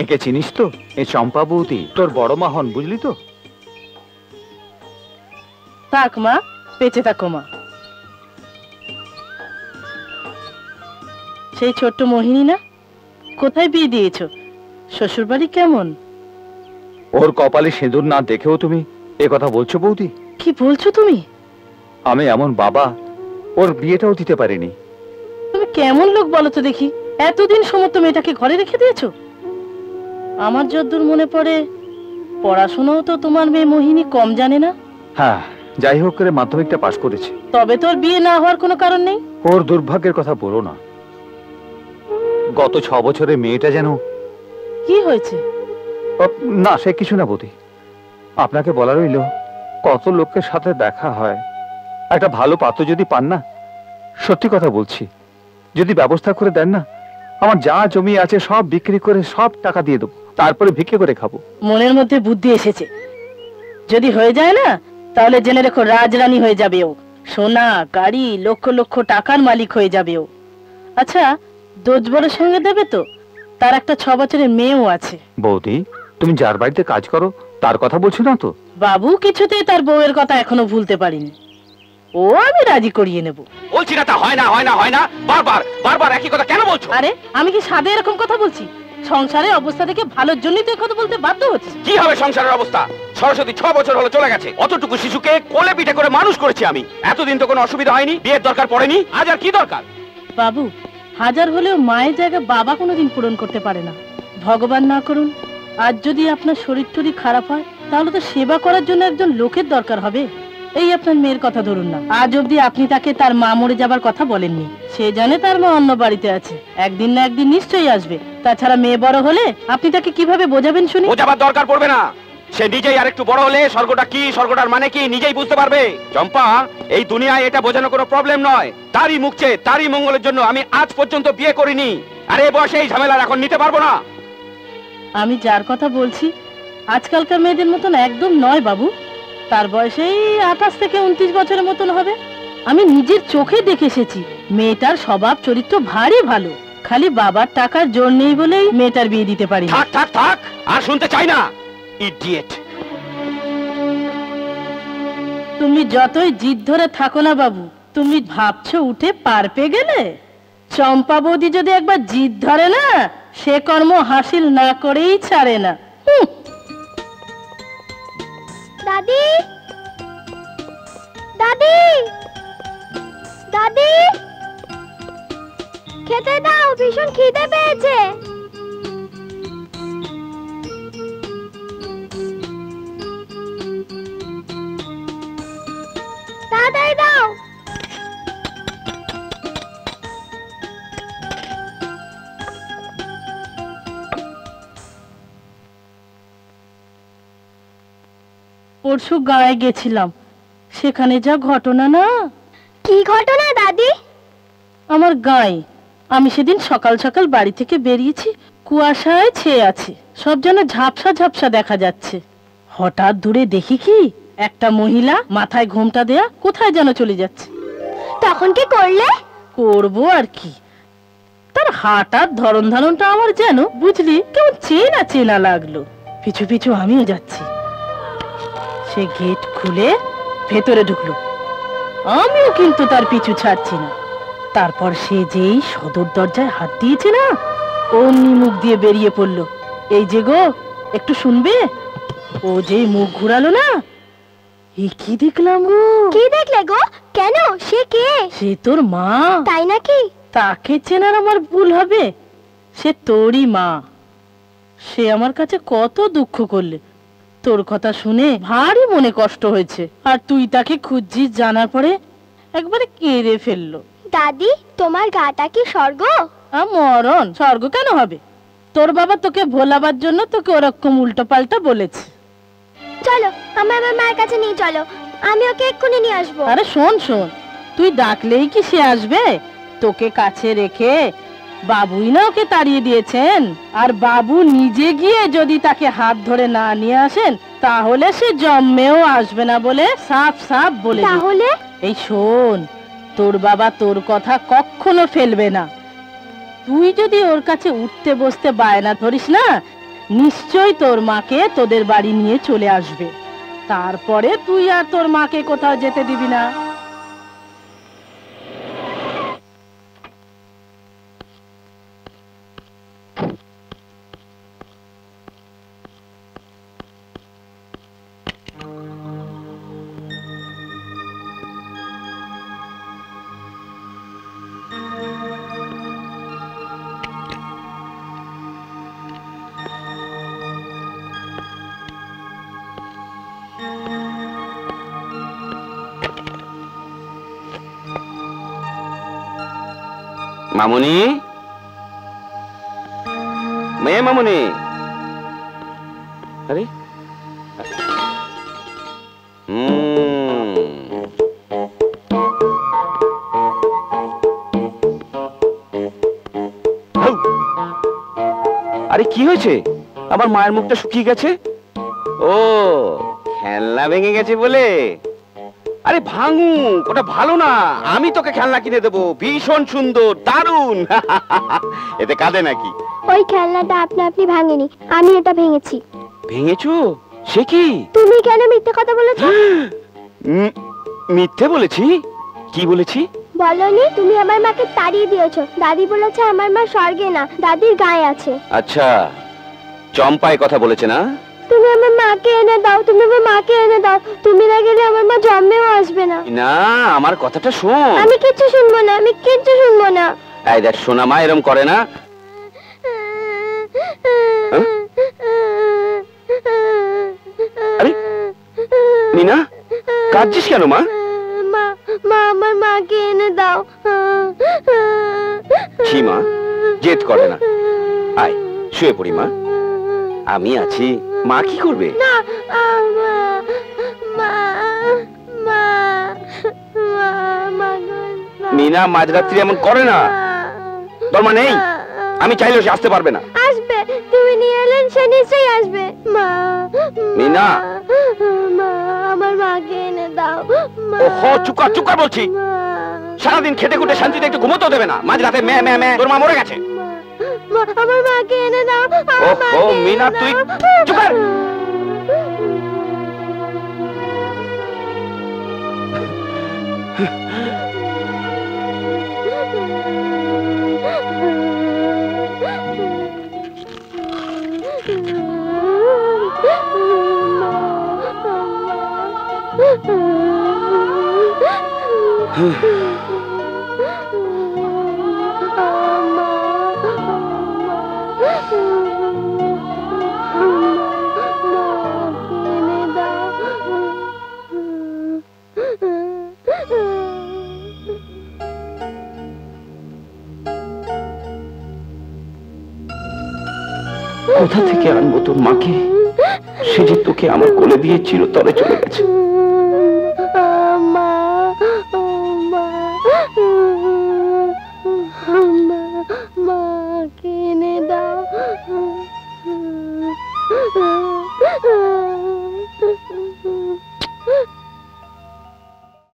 একে চিনিস তো? এ চম্পা বৌদি তোর বড় মা হন, বুঝলি তো? থাক মা, বেঁচে থাকো মা। সেই ছোট্ট মোহিনী না? কোথায় বিয়ে দিয়েছো? শ্বশুর বাড়ি কেমন? ওর কপালে সিঁদুর না দেখেও তুমি এ কথা বলছো বৌদি? কি বলছো তুমি? আমি এমন বাবা ওর বিয়েটাও দিতে পারিনি। তুমি কেমন লোক বলো তো দেখি, এতদিন সমস্ত মেয়েটাকে ঘরে রেখে দিয়েছো? আমার যতদূর মনে পড়ে পড়াশোনাও তো তোমার মেয়ে মোহিনী কম জানে না। হ্যাঁ, যাই হোক করে মাধ্যমিকটা পাশ করেছে। তবে তোর বিয়ে না হওয়ার কোনো কারণ নেই। ওর দুর্ভাগ্যের কথা বলো না। গত 6 বছরে মেয়েটা যেন। কি হয়েছে? না, সে কিছু না বৌদি। আপনাকে বলা রইল, কত লোকের সাথে দেখা হয়, একটা ভালো পাত্র যদি পান না, সত্যি কথা বলছি, যদি ব্যবস্থা করে দেন না, আমার যা জমি আছে সব বিক্রি করে সব টাকা দিয়ে দেবো, তারপরে ভিক্ষে করে খাবো। মনের মধ্যে বুদ্ধি এসেছে। যদি হয়ে যায় না, তাহলে জেনে রেখো রাজরানী হয়ে যাবে ও। সোনা গাড়ি লক্ষ লক্ষ টাকার মালিক হয়ে যাবে ও। আচ্ছা, দোজবরের সঙ্গে দেবে তো? তার একটা 6 বছরের মেয়েও আছে। বৌদি, তুমি যার বাড়িতে কাজ করো তার কথা বলছো না তো? বাবু কিছুতেই তার বউয়ের কথা এখনো ভুলতে পারিনি। ও আমি রাজি করিয়ে নেব। বলছি না তা হয় না হয় না হয় না, বারবার বারবার একই কথা কেন বলছো? আরে আমি কি সাদে এরকম কথা বলছি? সংসারের অবস্থা দেখে ভালোর জন্যই তো কথা বলতে বাধ্য হচ্ছি। কি হবে সংসারের অবস্থা? সরস্বতী 6 বছর হলো চলে গেছে, অতটুকু শিশুকে কোলে পিঠে করে মানুষ করেছি আমি। এতদিন তো কোনো অসুবিধা হয়নি, বিয়ের দরকার পড়েনি, আজ আর কি দরকার? বাবু, হাজার হলেও মায়ের জায়গা বাবা কোনোদিন পূরণ করতে পারে না। ভগবান না করুন, আজ যদি আপনার শরীর টরীর খারাপ হয়, তাহলে তো সেবা করার জন্য একজন লোকের দরকার হবে। এই আপনার মেয়ের কথা ধরুন না, আজ অবধি আপনি তাকে তার মা মরে যাবার কথা বলেননি। সে জানে তার মা অন্য বাড়িতে আছে, একদিন না একদিন নিশ্চয়ই আসবে। তাছাড়া মেয়ে বড় হলে আপনি তাকে কিভাবে বোঝাবেন শুনি? বোঝাবার দরকার পড়বে না, সে নিজেই আরেকটু বড় হলে স্বর্গটা কি, স্বর্গটার মানে কি নিজেই বুঝতে পারবে। চম্পা, এই দুনিয়ায় এটা বোঝানো কোনো প্রবলেম নয়। তারই মুখে তারই মঙ্গলের জন্য আমি আজ পর্যন্ত বিয়ে করিনি। আরে বয়সে এই ঝামেলা এখন নিতে পারবো না। আমি যার কথা বলছি আজকালকার মেয়েদের মতন একদম নয় বাবু। তার বয়সেই 28 থেকে 29 বছরের মতন হবে। আমি নিজের চোখে দেখে এসেছি, মেয়েটার স্বভাব চরিত্র ভারী ভালো। খালি বাবার টাকার জোর নেই বলেই মেয়েটার বিয়ে দিতে পারি। থাক থাক থাক, আর শুনতে চাই না। ইডিয়েট। তুমি যতই জিদ ধরে থাকো না বাবু, তুমি ভাবছো উঠে পার পেয়ে গেলে? চম্পা বৌদি যদি একবার জিদ ধরে না, সে কর্ম হাসিল না করেই ছাড়ে না। দাদি, দাদি, দাদি, খেতে দাও, ভীষণ খিদে পেয়েছে। তাড়াতাড়ি দাও। পরশু গায়ে গেছিলাম, সেখানে যা ঘটনা না। কি ঘটনা দাদি? আমার গায়ে, আমি সেদিন সকাল সকাল বাড়ি থেকে বেরিয়েছি, কুয়াশায় ছেয়ে আছে, সব যেন ঝাপসা ঝাপসা দেখা যাচ্ছে। হঠাৎ দূরে দেখি কি একটা মহিলা মাথায় ঘোমটা দেয়া কোথায় যেন চলে যাচ্ছে। তখন কি করলে? করবো আর কি, তার হাঁটার ধরন ধারণটা আমার যেন বুঝলি কেমন চেনা চেনা লাগলো। পিছু পিছু আমিও যাচ্ছি। সে গেট খুলে ভেতরে ঢুকলো, আমিও কিন্তু তার পিছু ছাড়ছি না। তারপর সে যেই সদর দরজায় হাত দিয়েছে না, অমনি মুখ দিয়ে বেরিয়ে পড়লো, এই যে গো একটু শুনবে। ও যেই মুখ ঘুরালো না, কি দেখলাম গো। কি দেখলে গো? কেন, সে কে? সে তোর মা। তাই নাকি? তাকে চেনার আমার ভুল হবে? সে তোরই মা। সে আমার কাছে কত দুঃখ করলে, তোর কথা শুনে ভারী মনে কষ্ট হয়েছে। আর তুই তাকে খুঁজছিস জানার পরে একবারে কেঁদে ফেললো। দাদি, তোমার গাটা কি স্বর্গ? মরণ, স্বর্গ কেন হবে? তোর বাবা তোকে ভোলাবার জন্য তোকে ওরকম উল্টো পাল্টা বলেছে। চলো, আমার মায়ের কাছে নিয়ে চলো, আমি ওকে এক্ষুনি নিয়ে আসবো। আরে শোন শোন, তুই ডাকলেই কি সে আসবে? তোকে কাছে রেখে বাবুই না ওকে তাড়িয়ে দিয়েছেন। আর বাবু নিজে গিয়ে যদি তাকে হাত ধরে না নিয়ে আসেন, তাহলে সে জন্মেও আসবে না বলে সাফ সাফ বলে। তাহলে এই শোন, তোর বাবা তোর কথা কখনো ফেলবে না। তুই যদি ওর কাছে উঠতে বসতে বায়না ধরিস না, নিশ্চয় তোর মাকে তোদের বাড়ি নিয়ে চলে আসবে, তারপরে তুই আর তোর মাকে কোথাও যেতে দিবি না। মামুনি, মেয়ে মামুনি, আরে আরে কি হয়েছে? আমার মায়ের মুখটা শুকিয়ে গেছে। ও, খেলনা ভেঙে গেছে বলে? আরে ভাঙু, ওটা ভালো না। আমি তোকে খেলনা কিনে দেবো, ভীষণ সুন্দর, দারুণ। এতে কাঁদে নাকি? ওই খেলনাটা আপনি ভাঙেনি, আমি এটা ভেঙেছি। ভেঙেছো? সে কি? তুমি কেন মিথ্যে কথা বলেছো? মিথ্যে বলেছি? কি বলেছি? বলনি, তুমি আমার মাকে তাড়িয়ে দিয়েছো। দাদি বলেছে আমার মা স্বর্গে না, দাদির গায়ে আছে। আচ্ছা, চম্পা কথা বলেছে না? তুমি আমার মাকে এনে দাও, তুমি আমার মাকে এনে দাও। তুমি না গেলে আমার মা জন্মেও আসবে না। না, আমার কথাটা শোন। আমি কিচ্ছু শুনবো না, আমি কিচ্ছু শুনবো না। এই দেখ, সোনা মা এরম করে না। আরে মিনা, কাঁদছিস কেন মা? মা আমার মাকে এনে দাও। ছি মা, জেদ করে না। আয় শুয়ে পড়ি মা, আমি আছি। মা কি করবে? না, মা মা মা মা মিনা মাঝরাত্রি এমন করে না। তোর মা নেই? আমি চাইলেও সে আসতে পারবে না। আসবে, তুমি নিয়ে এলেন, সে নিশ্চয়ই আসবে। মা মিনা, মা আমার মাকে এনে দাও। ওহো, চুপ কর বলছি। সারাদিন খেটে খুটে শান্তিতে একটু ঘুমোতেও দেবে না। মাঝরাতে মে মে মে। তোর মা মরে গেছে। আমার মাকে এনে দাও। ওহো মিনা, তুই চুপ কর। কোথা থেকে আনবো তোর মাকে? সে যে তোকে আমার কোলে দিয়ে চিরতরে চলে গেছে।